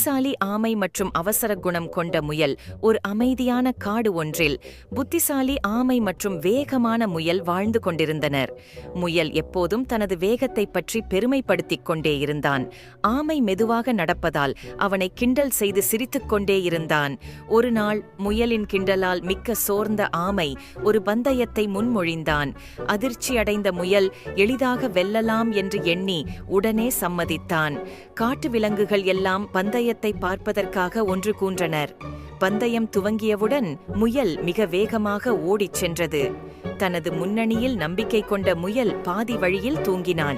புத்திசாலி ஆமை மற்றும் அவசர குணம் கொண்ட முயல். ஒரு அமைதியான காடு ஒன்றில் புத்திசாலி ஆமை மற்றும் வேகமான முயல் வாழ்ந்து கொண்டிருந்தனர். முயல் எப்போதும் தனது வேகத்தைப் பற்றி பெருமைப்படுத்திக் கொண்டே இருந்தான். ஆமை மெதுவாக நடப்பதால் அவனை கிண்டல் செய்து சிரித்துக் கொண்டே இருந்தான். ஒரு நாள் முயலின் கிண்டலால் மிக்க சோர்ந்த ஆமை ஒரு பந்தயத்தை முன்மொழிந்தான். அதிர்ச்சியடைந்த முயல் எளிதாக வெல்லலாம் என்று எண்ணி உடனே சம்மதித்தான். காட்டு விலங்குகள் எல்லாம் பந்தயத்தை பார்ப்பதற்காக ஒன்று கூன்றனர். பந்தயம் துவங்கியவுடன் முயல் மிக வேகமாக ஓடிச் சென்றது. தனது முன்னணியில் நம்பிக்கை கொண்ட முயல் பாதி வழியில் தூங்கினான்.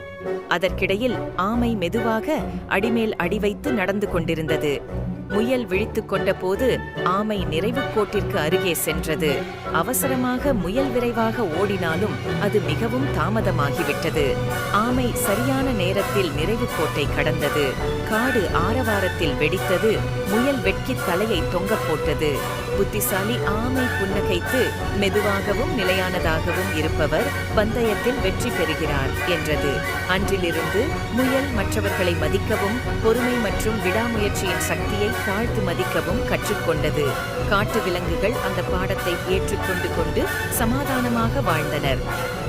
அதற்கிடையில் ஆமை மெதுவாக அடிமேல் அடி வைத்து நடந்து கொண்டிருந்தது. முயல் விழித்துக் கொண்ட போது ஆமை நிறைவுக் கோட்டிற்கு அருகே சென்றது. அவசரமாக முயல் விரைவாக ஓடினாலும் அது மிகவும் தாமதமாகிவிட்டது. ஆமை சரியான நேரத்தில் நிறைவுக் கோட்டை கடந்தது. காடு ஆரவாரத்தில் வெடித்தது. முயல் வெட்கித் தலையை தொங்கப் போட்டது. புத்திசாலி ஆமை புன்னகைத்து, மெதுவாகவும் நிலையானதாகவும் இருப்பவர் பந்தயத்தில் வெற்றி பெறுகிறார் என்றது. அன்றிலிருந்து முயல் மற்றவர்களை மதிக்கவும் பொறுமை மற்றும் விடாமுயற்சியின் சக்தியை தாழ்த்து மதிக்கவும் கற்றுக்கொண்டது. காட்டு விலங்குகள் அந்த பாடத்தை ஏற்றுக்கொண்டு சமாதானமாக வாழ்ந்தனர்.